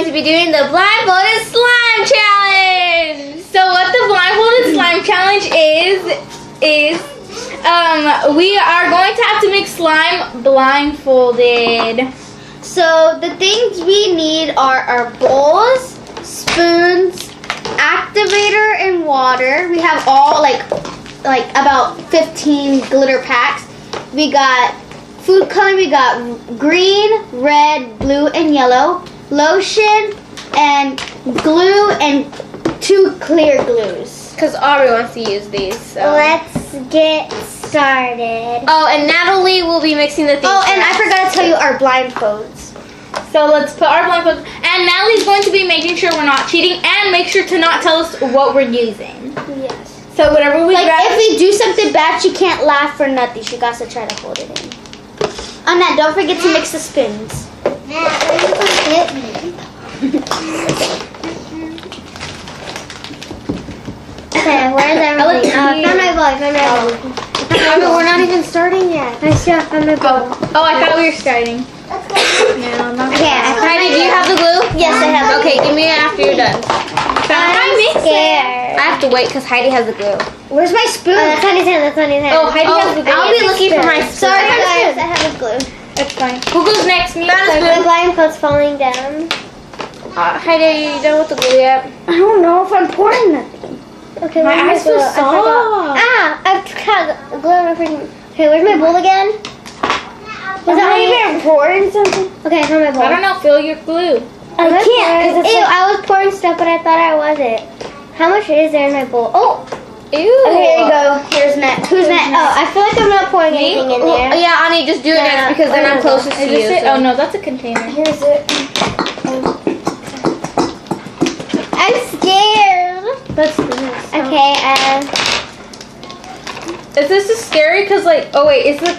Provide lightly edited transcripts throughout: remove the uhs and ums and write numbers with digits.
going to be doing the blindfolded slime challenge. So what the blindfolded slime challenge is we are going to have to make slime blindfolded. So the things we need are our bowls, spoons, activator, and water. We have all like about 15 glitter packs. We got food coloring. We got green, red, blue, and yellow. Lotion and glue and 2 clear glues. Because Aubrey wants to use these. So. Let's get started. Oh, and Natalie will be mixing the things. Oh, and I forgot to tell you our blindfolds. So let's put our blindfolds. And Natalie's going to be making sure we're not cheating and make sure to not tell us what we're using. Yes. So whatever we grab. If we do something bad, she can't laugh for nothing. She got to try to hold it in. On that, don't forget to mix the spoons. Okay, where's everything? Found my bowl. We're not even starting yet. I still found my bowl. Oh, I thought we were starting. No, not Okay, Heidi, do you have the glue? Yes, I have. Okay, give me it after you're done. I'm scared. I have to wait because Heidi has the glue. Where's my spoon? That's on his hand. That's on his hand. Oh, Heidi has the glue. I'll be looking for my spoon. Sorry, guys. I have a glue. It's fine. Who goes next? Me. My blindfold's falling down. Heidi, are you done with the glue yet? I don't know if I'm pouring nothing. Okay, My where's eyes feel glue? I forgot. soft. I've got glue on my freaking. Okay, where's my bowl again? Was that even pouring something? Okay, I found my bowl. I don't know. Fill your glue. I can't. Ew, I was pouring stuff, but I thought I wasn't. How much is there in my bowl? Oh! Ew. Okay, here you go. Here's next. Who's next? Oh, I feel like I'm not pouring anything in there. Yeah, Ani, just do it next because then I'm closest to Is you. this it? so- Oh no, that's a container. Here's it. I'm scared. Let's do this. Okay, Is this is scary? Cause like, oh wait, is the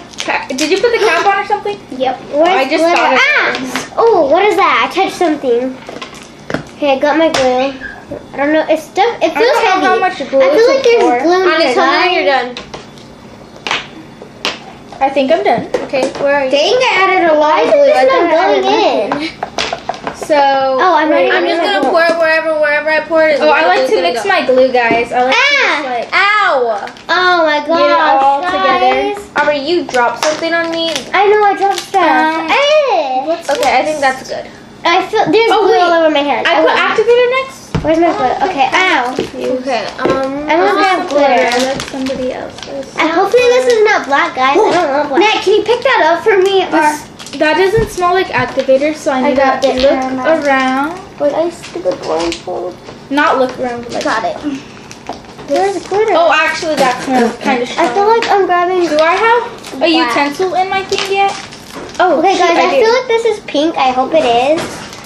did you put the cap on or something? yep. Where's I just glitter? thought of Ah! Oh, what is that? I touched something. Okay, I got my glue. I don't know. It's stuff. It I feels don't know heavy. how much glue I it feel like should there's pour. glue in Ani, there, tell me when guys. you're done. I think I'm done. Okay, where are you? Dang, I added a lot of glue. it's I not thought I going added in. So. Oh, I'm ready. I'm just gonna pour it wherever I pour it. Oh, I like to mix my glue, guys. I like to Ah! mix like. Ow! Oh my Get it all gosh, together. guys. Aubrey, you dropped something on me. I know I dropped stuff. Hey! Okay, I think that's good. I feel there's Oh, glue wait. all over my hair. I put activator next. Where's my glue? Okay, ow. Okay, I don't have glitter. That's somebody else's. And hopefully this is not black, guys. I don't want black. Nat, can you pick that up for me? That doesn't smell like activator, so I need got to it. look Never mind. around. Wait, I stupid blindfold. Not look around, but like. Got it. There's glitter. Oh, actually, that smells kind of strong. I feel like I'm grabbing. Do I have a Black. utensil in my thing yet? Oh, Okay, shoot, guys, I do. feel like this is pink. I hope it is.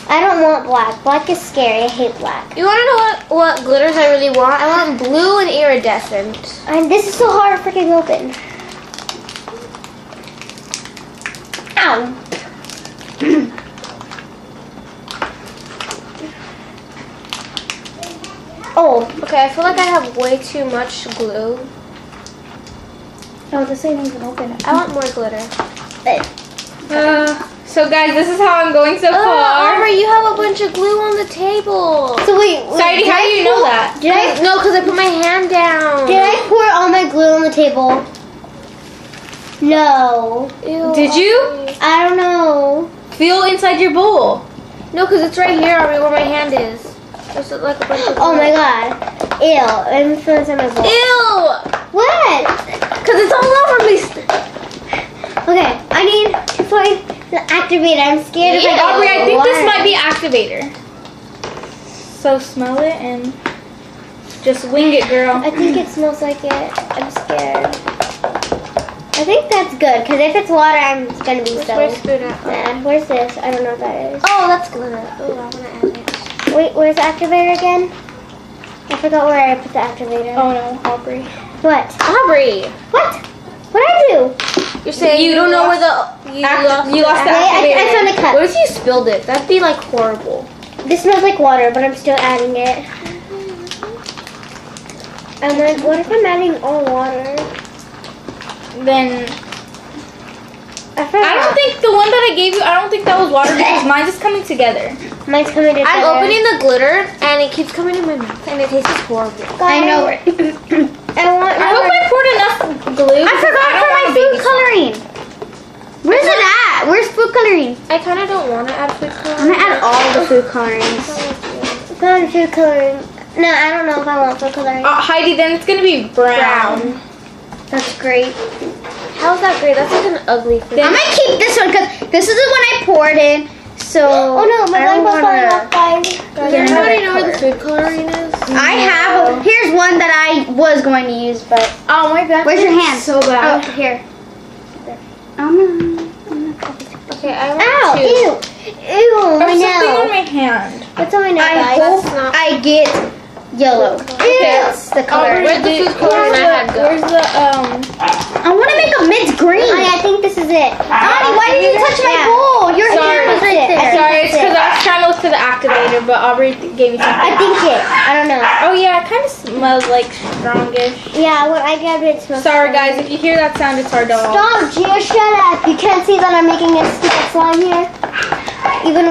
I don't want black. Black is scary. I hate black. You want to know what glitters I really want? I want blue and iridescent. And this is so hard to freaking open. Ow. Oh. Okay, I feel like I have way too much glue. No, this ain't even open. I want more glitter. So guys, this is how I'm going so far. Aubrey, you have a bunch of glue on the table. So wait, Sadie, how do you know that? Did I No, because I put my hand down. did I pour all my glue on the table? No. Ew, Did you? Aubrey. I don't know. Feel inside your bowl. No, because it's right here, Aubrey, where my hand is. There's like a bunch of Oh glue. my god. Ew. I'm feeling inside my bowl. Ew! What? Because it's all over me. Okay, I need to find the activator. I'm scared if I get Aubrey, I think this water. might be activator. So smell it and just wing it, girl. I think it smells like it. I'm scared. I think that's good, because if it's water, I'm gonna be Where's my so spoon at? mad. Where's this? I don't know what that is. Oh, that's glitter. Oh, I want to add it. Wait, where's the activator again? I forgot where I put the activator. Oh no, Aubrey. What? Aubrey, What? What'd I do? you're saying you don't know where the... You lost You lost the Wait, I activator. found a cup. What if you spilled it? That'd be like horrible. This smells like water, but I'm still adding it. And then, what if I'm adding all water? Then I forgot. I don't think the one that I gave you, I don't think that was water because mine's just coming together. Mine's coming together. I'm opening the glitter and it keeps coming in my mouth and it tastes horrible. I know. I want. I hope I poured enough glue. I forgot for my food coloring. Where's it at? Where's food coloring? I kind of don't want to add food I'm coloring. gonna add all the food colorings. Found food coloring. No, I don't know if I want food coloring. Heidi, then it's gonna be brown. That's great. How's that great? That's like an ugly food. I'm gonna keep this one because this is the one I poured in. So Oh no, my I don't light bulb's falling wanna off, guys. Does get another anybody know where the color. food coloring is? I have. Here's one that I was going to use, but Oh my god. where's your hand? So Oh, bad. here. Oh no. Okay, I want Ow! two. Ew! There's My something on nail. my hand. What's on my nail, I guys? hope That's not- I get yellow. That's the color. Where's the food coloring I had go? Where's the I want to make a mint green. I think this is it. Ani, why did you touch my Yeah. bowl? Your Sorry. hair was right I there. think Sorry, that's it's because it. I was trying to look for the activator, but Aubrey gave me something. I think it. I don't know. Oh yeah, it kind of smells like strongish. Yeah, when I grabbed it, it smells. Sorry guys, if you hear that sound, it's our dog. Stop, Gia, shut up. You can't see that I'm making a stupid slime here. Even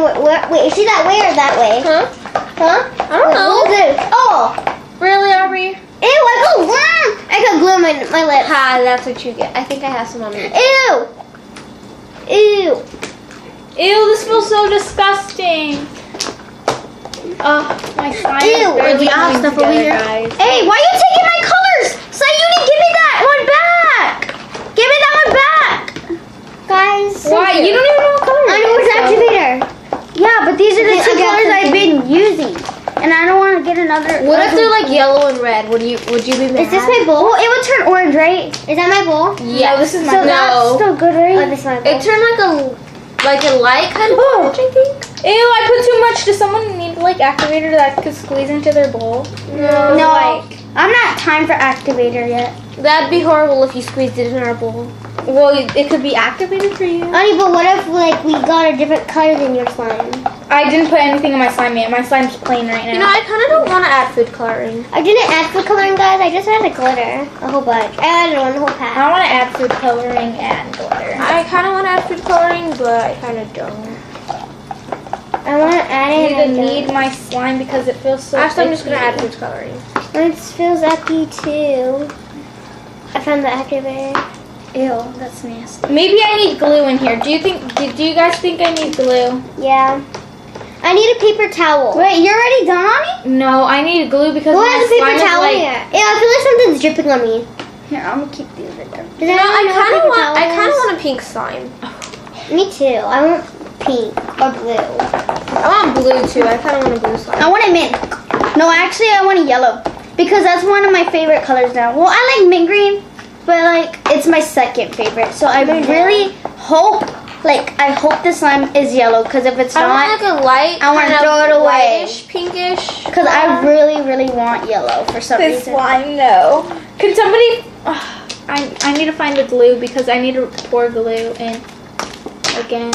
wait, is she that way or that way? Huh? Huh? I don't know. What is it? Oh! Really, Aubrey? Ew, I got glue on my lips. Ha, that's what you get. I think I have some on me. Ew! Ew! Ew, this smells so disgusting. Oh, my slime Ew, is barely we have coming stuff over together, here. guys. Hey, why are you taking my colors? Sayuni, give me that one back. Give me that one back. Guys. Why? You don't even know what color I it know is, it's so- activator. Yeah, but these are the Okay, two I got colors I've something. been using, and I don't want to get another. What if they're like yellow and red? Would you be mad? Is this my bowl? Well, it would turn orange, right? Is that my bowl? Yeah, this is my So that's still good, Oh, right? this is my bowl. It turned like a light kind of orange, I think. Ew, I put too much. Does someone need like activator that could squeeze into their bowl? No, I'm not time for activator yet. That'd be horrible if you squeezed it in our bowl. Well, it could be activated for you. Honey, but what if like we got a different color than your slime? I didn't put anything in my slime yet. My slime's plain right now. You know, I kind of don't want to add food coloring. I didn't add food coloring, guys. I just added glitter, a whole bunch. I added one whole pack. I want to add food coloring and glitter. I kind of want to add food coloring, but I kind of don't. I want to add I it. need to and knead my slime because it feels so Actually, I'm just icky. gonna add food coloring. Mine feels icky too. I found the activator. Ew, that's nasty. Maybe I need glue in here. Do you guys think I need glue? Yeah. I need a paper towel. Wait, you're already done, Ani? No, I need glue because Who my has a slime paper is towel like. here? Yeah, I feel like something's dripping on me. Here, I'm gonna keep these right there. Does You know, I anyone know what kind of paper want. I towel kind of is? want a pink slime. Me too. I want pink or blue. I want blue too. I kind of want a blue slime. I want a mint. No, actually, I want a yellow because that's one of my favorite colors now. Well, I like mint green, but like it's my second favorite. So I really hope, I hope the slime is yellow because if it's I want not, like a light. I wanna kind of throw it away. Whitish, pinkish. because I really, really want yellow for some This reason. slime, no. Can somebody? I need to find the glue because I need to pour glue in again.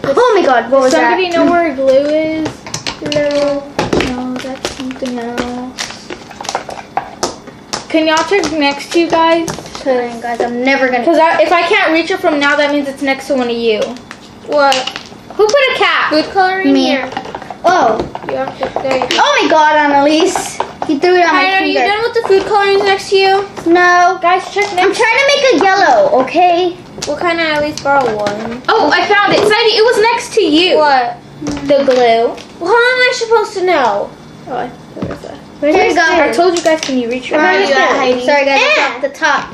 Oh my God, what was Somebody that? know where glue is? No. No, that's something else. Can y'all check next to you guys? Dang, guys, I'm never gonna. Because if I can't reach it from now, that means it's next to one of you. What? Who put a cap? Food coloring Me. here. Oh, You have to. There you go. oh my God, Annalise, you threw it on my Hi, are you finger. done with the food colorings next to you? No, Guys, check I'm next. trying to make a yellow. Okay. Well, kind of at least borrow one. Oh, I found it. Sadie, it was next to you. What? The glue. Well, how am I supposed to know? Oh, where is that? Where's Here my you go. spoon? I told you guys, can you reach your Where are hand? you at, Heidi? Sorry, guys, it's Eh. off the top.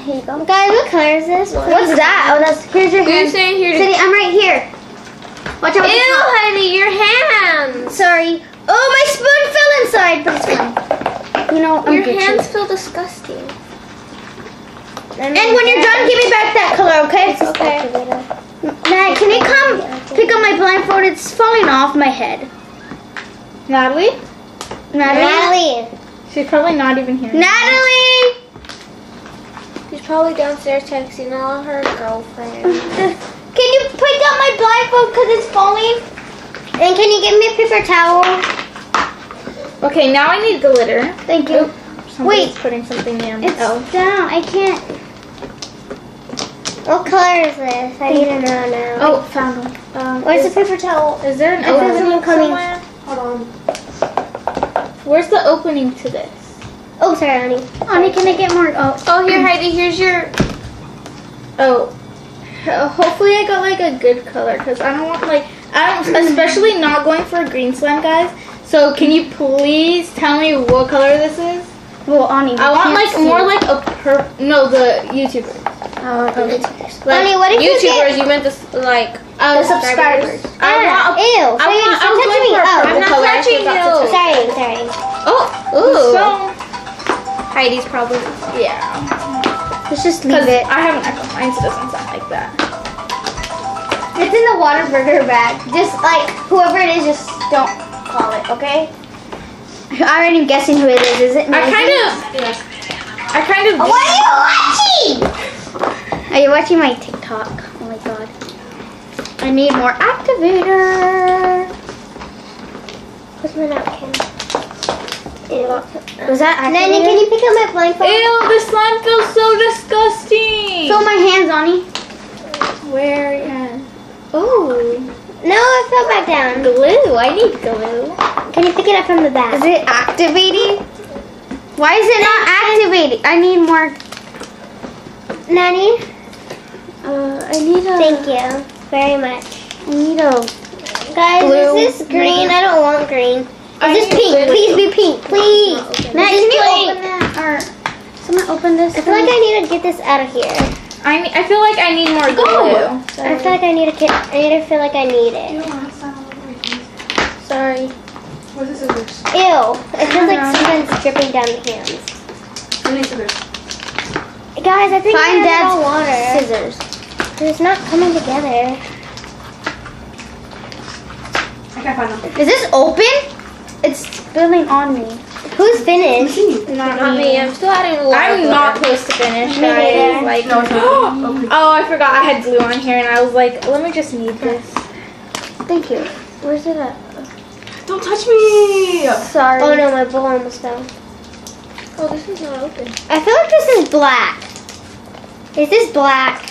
Here you go. Guys, what color is this? What's that? Oh, that's here's your You're hand. saying here to. Sadie, I'm right here. Watch out with the Ew, top. honey, your hands. Sorry. Oh, my spoon fell inside, but it's fine. You know, I'm Your Gucci. hands feel disgusting. And when you're done, give me back that color, okay? Okay. Matt, can you come pick up my blindfold? It's falling off my head. Natalie? Natalie? She's probably not even here. Natalie! She's probably downstairs texting all her girlfriends. Can you pick up my blindfold because it's falling? And can you give me a paper towel? Okay, now I need glitter. Thank you. Somebody's Wait. putting something in. It's down. I can't. What color is this? I need to know now. Oh, found one. Where's the paper towel? Is there an I feel opening someone coming. somewhere? Hold on. Where's the opening to this? Oh, sorry, honey. Honey, can I get more? Oh, Oh, here, Heidi. Here's your. Oh, hopefully I got like a good color because I don't want like especially not going for a green slime, guys. So can you please tell me what color this is? well, Ani. I want like more like a no, the YouTubers. Okay. Like, Honey, what if you YouTubers, get... you meant this, like. The subscribers. I want a, Ew. I want, Stop I'm touching going me. for a Oh, purple I'm not color. I touching forgot to you. touch sorry. Oh, Ooh. so Heidi's probably. yeah. Let's just Because leave it. I have an echo. Mine doesn't sound like that. It's in the Whataburger bag. Just like whoever it is, just don't call it, okay? I already guessing who it is. Is it? I kind of. What are you watching? Are you watching my TikTok? Oh my god. I need more activator. Where's my napkin? Was that activator? Nanny, can you pick up my blindfold? Ew, this slime feels so disgusting. Fill my hands, Ani. Where? Yeah. Oh. No, it fell back down. Glue. I need glue. Can you pick it up from the back? Is it activating? Why is it not activating? I need more. Nanny, I need a. thank you very much. I need a. Guys, Blue. is this green? I don't want green. I Is this need pink? blue. Please be pink. Please. Now, This can is you pink. open that? Or someone open this? I feel like I need to get this out of here. I feel like I need more glue. I feel like I need to get. I feel like I need it. Sorry. Where's the scissors? Ew. It feels like something's dripping down the hands. I need scissors. Guys, I think Find I have Dad's all water. scissors. It's not coming together. I can't find them. Is this open? It's spilling on me. Who's finished? Not me. I'm still adding water. I'm not close to finish, Me guys. neither. Like, No, it's not. Okay. oh, I forgot I had glue on here, and I was like, let me just knead this. Thank you. Where's it at? Don't touch me! Sorry. Oh no, my bowl almost fell. Oh, this is not open. I feel like this is black. Is this black?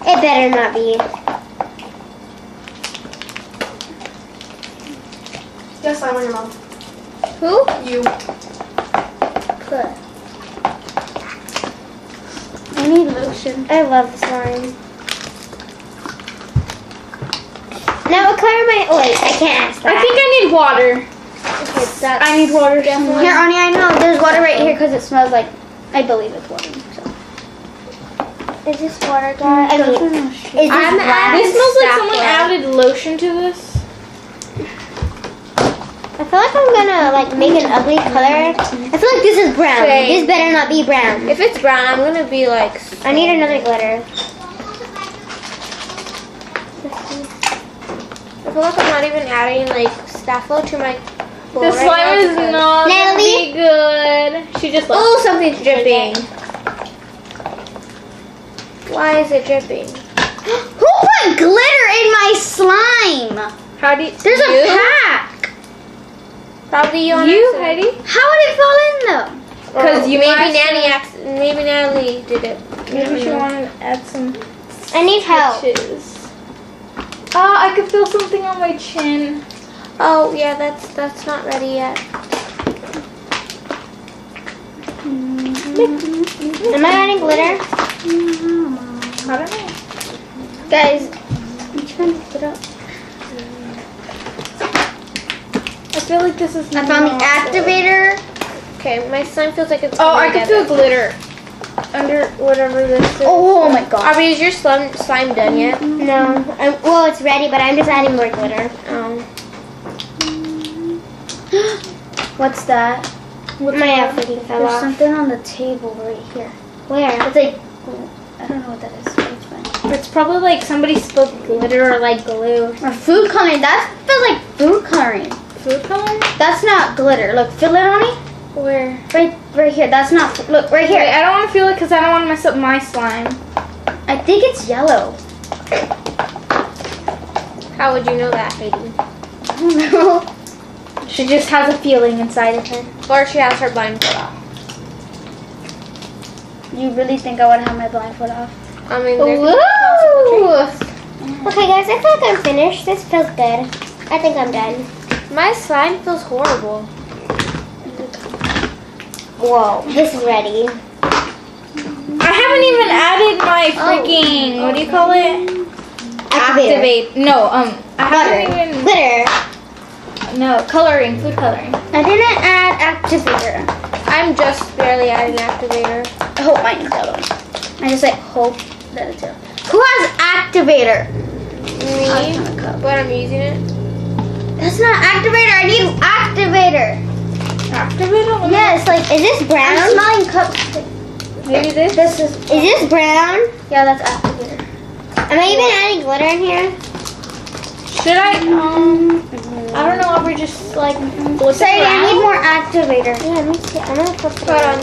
It better not be. Yes, I'm on your mouth. Who? You. Good. I need lotion. I love slime. Now what color am I? Oh wait, I can't ask that. I think I need water. Okay, that's I need water. Here, Ani, I know. There's water right here because it smells like. I believe it's water. So. Is this water, guys? I mean, is this I'm black? This smells like Staff someone water. added lotion to this. I feel like I'm gonna like make an ugly color. I feel like this is brown. Same. This better not be brown. If it's brown, I'm gonna be like. I need another glitter. I feel like I'm not even adding like Staffo to my bowl The right slime now is because- not gonna Natalie? be good. She just left. Oh, something's dripping. Why is it dripping? Who put glitter in my slime? How do you? There's you? a pack. Probably you on You, accident. Heidi? How would it fall in though? Because you maybe asked maybe Natalie did it. Maybe she wanted to add some I need help. stitches. Oh, I could feel something on my chin. Oh yeah, that's not ready yet. Am I adding glitter? I don't know. Guys, I'm trying to put up. I feel like this is. I found the not activator. Okay, my slime feels like it's. Oh, I coming could feel together. glitter under whatever this is. Oh my god. Aubrey, is your slime done yet? No. Well, it's ready, but I'm just adding more glitter. Oh. What's that? My outfitting fell There's off. something on the table right here. Where? It's like, I don't know what that is. But it's fine. It's probably like somebody spilled glitter or like glue. Or food coloring. That feels like food coloring. Food coloring? That's not glitter. Look, feel it on me. Where? Right here. That's not. Look, right Wait, here. I don't want to feel it because I don't want to mess up my slime. I think it's yellow. How would you know that, Heidi? I don't know. She just has a feeling inside of her. Or she has her blindfold off. You really think I would have my blindfold off? I mean, there's Woo! Okay, guys, I feel like I'm finished. This feels good. I think I'm done. my slime feels horrible. Whoa, this is ready. I haven't even added my freaking, what do you call it? Activate. No, I haven't even, no, coloring, food coloring. I didn't add activator. I'm just barely adding activator. I hope mine's yellow. I just hope that it's yellow. Who has activator? Me, but I'm using it. That's not activator. I need activator. Activator? Yes, Is this I'm brown? smelling cups. Maybe this? This Is this brown? yeah, that's activator. Am I even adding glitter in here? Should I, I don't know if we're just looking Say I need around. more activator. Yeah, let me see. I'm gonna put Hold on.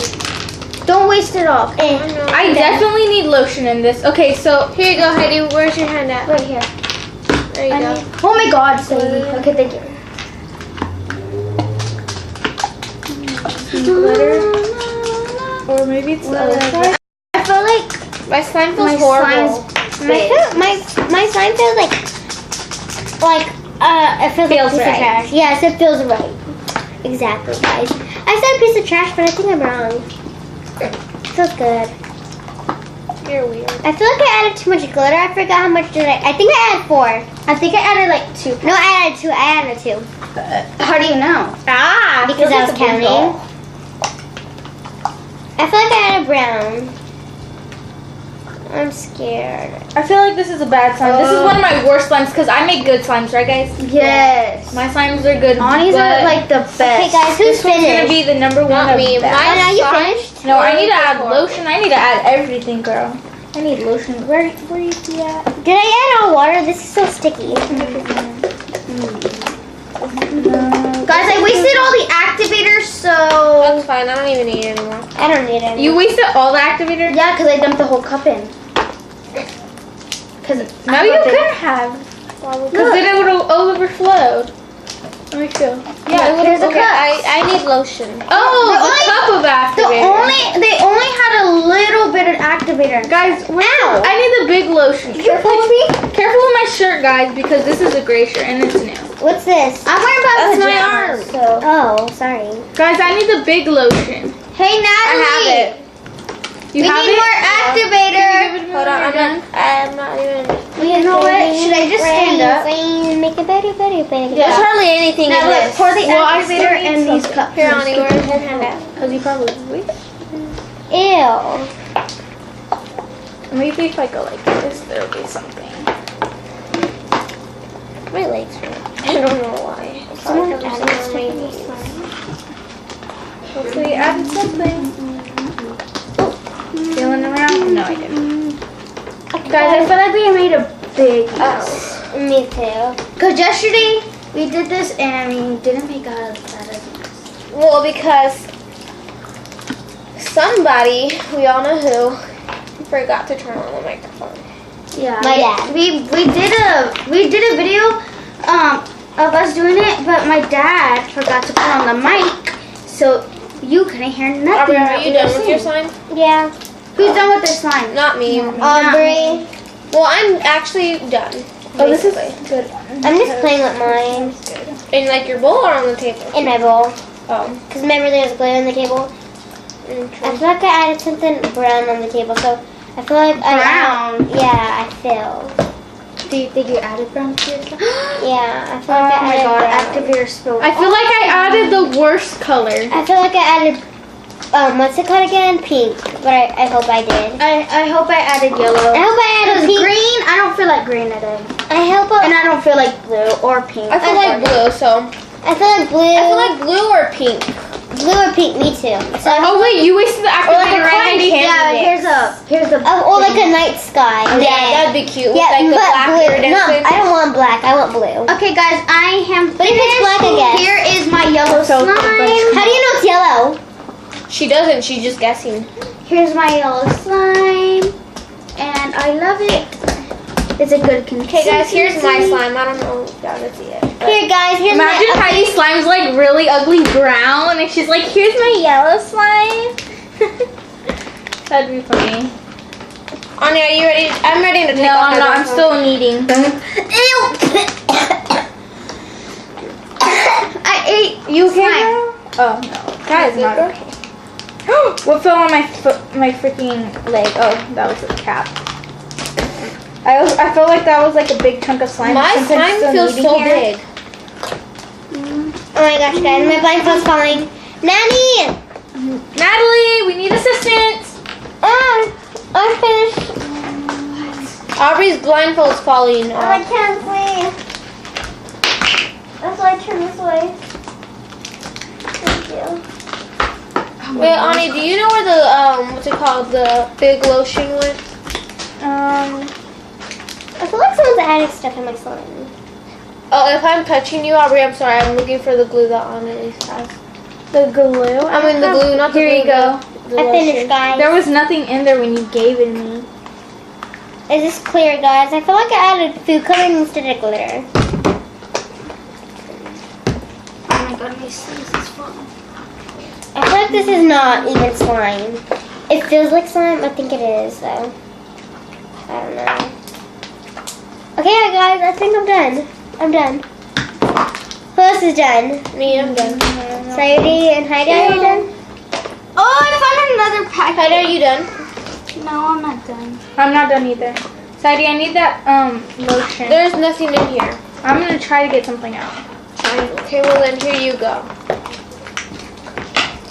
Don't waste it all. I definitely need lotion in this. Okay, so Here you go, Heidi. Where's your hand at? Right here. There you go. Oh my God, Sadie. Okay, thank you. glitter, or maybe it's the other side. I feel like My slime feels my horrible. My slime feels like it feels like a Feels piece right. of trash. Yes, it feels right. Exactly, guys. I said a piece of trash, but I think I'm wrong. It feels good. You're weird. I feel like I added too much glitter. I forgot how much did I think I added 4. I think I added like 2. No, I added 2. I added 2. How do you know? Because I was counting. I feel like I added brown. I'm scared. I feel like this is a bad slime. This is one of my worst slimes because I make good slimes, right, guys? Yes. My slimes are good. Honey's are but like the best. Okay, guys, who's this one's gonna finished? be the number one. Not of me. best. Oh, now you slime- finished? No, I need to add lotion. I need to add everything, girl. I need lotion. Where you see that? Did I add all water? This is so sticky. Guys, I wasted all the activators, so That's fine. I don't even need it anymore. I don't need it. You wasted all the activator? yeah, because I dumped the whole cup in. Because No, you couldn't have. Because then it would have overflowed. Let me feel. Yeah, Here's a Okay, cup. I need lotion. Oh, The the only- cup of activator. They only had a little bit of activator. Guys, Ow. I need the big lotion. Careful with my shirt, guys, because this is a gray shirt and it's new. What's this? I'm wearing That's my pajamas, arm. So. Oh, sorry. Guys, I need the big lotion. Hey, Natalie. I have it. You We have need it? more activator. Hold on. I'm not even. You know what? Should I just stand up? Make it better, better, better. There's hardly anything Now in look, this. pour the Well, I still activator need in these something. cups. Here, Ani, where's your hand at? Because you probably wait. Ew. Maybe if I go like this, there'll be something. My legs hurt. I don't know why. Someone Probably added because I'm on my something. knees. Hopefully, I added something. Feeling around? No, I didn't. Guys, I feel like we made a big mess. Me too. Because yesterday we did this and we didn't make a that as a mess. Well, because somebody, we all know who, forgot to turn on the microphone. Yeah. My dad. We did a video of us doing it, but my dad forgot to put on the mic, so you couldn't hear nothing. Are that you we done were with your saying. slime? Yeah. Who's done with their slime? Not me. Aubrey. Well, I'm actually done. Oh, this is basically. good. I'm just playing with mine In like your bowl or on the table? in my bowl. Oh. Because remember there was glue on the table? I feel like I added something brown on the table, so I feel like Brown? I feel. Do you think you added brown to your slime? Yeah, I feel Oh like I my added god, brown. activator spilled. I feel like I added the worst color. I feel like I added, what's it called again? Pink. But I hope I did. I hope I added yellow. I hope I added Because pink. green, I don't feel like green today. I hope And I don't feel like blue or pink. I feel like blue, so. I feel like blue. I feel like blue or pink. blue or pink. Me too. So, Oh wait, you wasted the activator, right, Heidi? Yeah, here's a or like a night sky. Yeah, that'd be cute. With Yeah, like the but black blue. No, iridescent. I don't want black. I want blue. Okay, guys, I am But if it's black, I guess. Here is my yellow So slime. How do you know it's yellow? She doesn't. She's just guessing. Here's my yellow slime, and I love it. It's a good consistency. Okay, guys, here's my slime. I don't know if y'all can see it. but- Here, guys. Here's Imagine my. Heidi's slime's like really ugly brown, and she's like, "Here's my yellow slime." That'd be funny. Anya, are you ready? I'm ready to take No, off I'm my not. I'm blindfold. still kneading. I ate. You okay, slime. girl? Oh no, that is not okay. What fell on my foot? My freaking leg. Oh, that was a cat. I felt like that was like a big chunk of slime. My Since I'm slime still feels kneading so here. big. Oh my gosh, guys, my blindfold's falling. Nanny! Natalie, we need assistance. I'm finished. Aubrey's blindfold's falling I off. can't see. That's why I turn this way. Thank you. Wait, Anya, do you know where the what's it called, the big lotion went? I feel like someone's adding stuff in my slime. Oh, if I'm touching you, Aubrey, I'm sorry. I'm looking for the glue that Anya has. The glue. I mean the glue, not the Here glue. you go. The I finished, lotion. guys. There was nothing in there when you gave it to me. Is this clear, guys? I feel like I added food coloring instead of glitter. Oh my god, my sleeves is fun. I feel like this is not even slime. It feels like slime. I think it is, though. I don't know. Okay, guys, I think I'm done. I'm done. Who else is done? Me, I'm done. Sayuri and Heidi, are you done? Oh, I found another packet. Heidi, are you done? No, I'm not done. I'm not done either. Sadie, I need that lotion. There's nothing in here. I'm gonna try to get something out. Okay, well then here you go.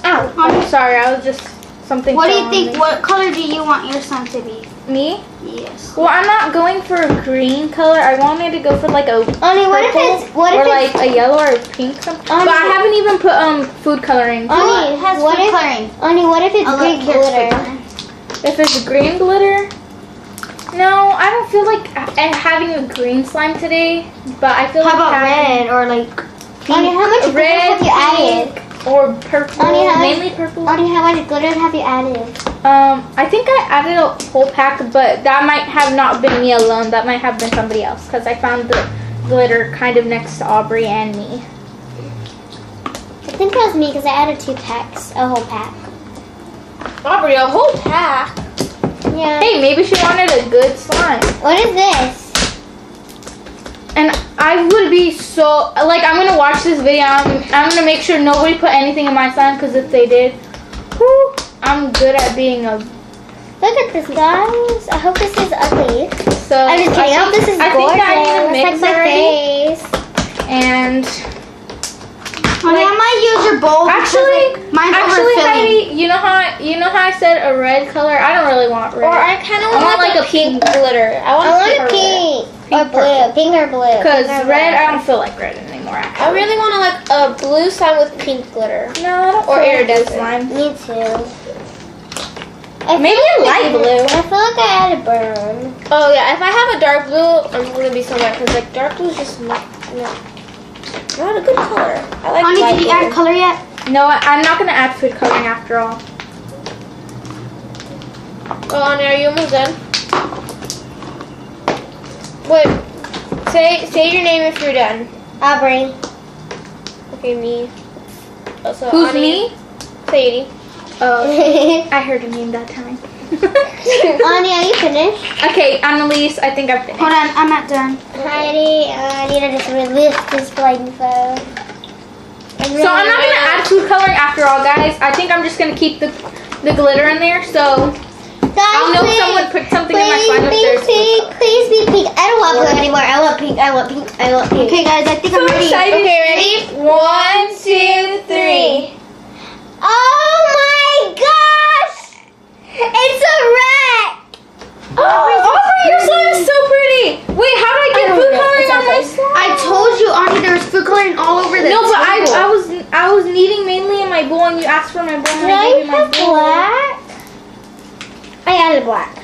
Ow. I'm sorry, I was just something. What do fell you on think? me. What color do you want your slime to be? Me? Yes. Well, I'm not going for a green color. I wanted to go for like a Ani, what if purple it's what if or it's like a yellow or a pink something. Ani- But I haven't even put food coloring. Ani, It has what food if coloring. Ani, what if it's Oh, green look, here's food glitter? coloring. If it's green glitter, no, I don't feel like having a green slime today. But I feel How like about having red or like Ani, how much glitter red, have you added? pink, or purple. Ani, how much- Mainly purple. Ani, how much glitter have you added? I think I added a whole pack, but that might have not been me alone. That might have been somebody else because I found the glitter kind of next to Aubrey and me. I think that was me because I added 2 packs, a whole pack. Aubrey, a whole pack. Yeah. Hey, maybe she wanted a good slime. What is this? And I would be so, like, I'm going to watch this video. I'm going to make sure nobody put anything in my slime because if they did, whew, I'm good at being a, Look at this, guys. I hope this is ugly. so. I'm just kidding. I hope this is I gorgeous. think I need a mix It's like my already. face. And Honey, I might use your bowl. because, actually, like, mine's actually, overfilling. Heidi, you know how I said a red color? I don't really want red. Or I kind of I want want like a pink glitter. I I want want purple. pink. Pink Or blue. purple. Pink or blue. Because Pink or red, blue. I don't feel like red anymore. I Actually. really want to like a blue slime with pink glitter. No, I don't Or feel like iridescent. blue slime. Me too. Maybe a light blue. I feel like I added brown. Oh yeah, if I have a dark blue, I'm gonna be so mad because like dark blue is just not a good color. I like Honey, light did you blue. add color yet? No, I'm not gonna add food coloring after all. Oh, Anya, are you almost done? Wait, say your name if you're done. Aubrey. Okay, me. Oh, so Who's Anya, me? Sadie. Oh, Anya, I heard a name that time. are you finished? Okay, Annalise, I think I've finished. Hold on, I'm not done. Heidi, I need to just lift this blindfold. So I'm not gonna add food coloring after all, guys. I think I'm just gonna keep the glitter in there. So I'll know if someone put something in my slime upstairs. Please be pink. I don't want blue anymore. I want pink. I want pink. I want pink. Okay, guys, I think So I'm ready. excited. Okay, ready? 1, 2, 3. Oh my gosh! It's a wreck! Aubrey, your slime is so pretty. Wait, how did I get I don't food know. coloring It's on my okay. slime? I told you, Auntie, there was food coloring all over the No, but table. I was kneading mainly in my bowl, and you asked for my bowl, and Did I I gave you my have bowl. black? I added black.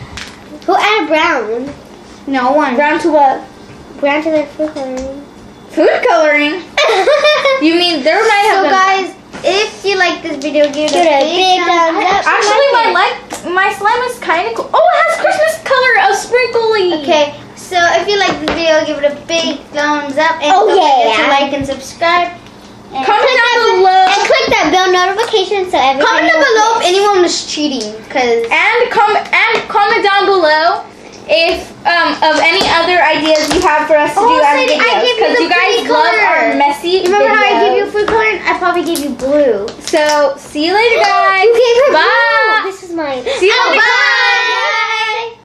Who added brown? No one. Brown to what? Brown to their food coloring. Food coloring? You mean there might have So, been... guys, if you like this video, give it Give it a a big thumbs up. Actually, my slime is kind of cool. Oh, it has Christmas color, a sprinkly. Okay, so if you like this video, give it a big thumbs up. And Oh, don't forget yeah. to like and subscribe. And Comment down below. And And click that bell notification so everyone Comment down below if anyone was cheating, cause And comment down below if of any other ideas you have for us to do as Sadie, I videos, gave you because the you guys pretty love color. our messy remember how I videos. gave you food color? I probably gave you blue. So see you later, guys. You gave her Bye. blue. This is mine. See you Oh, later. bye.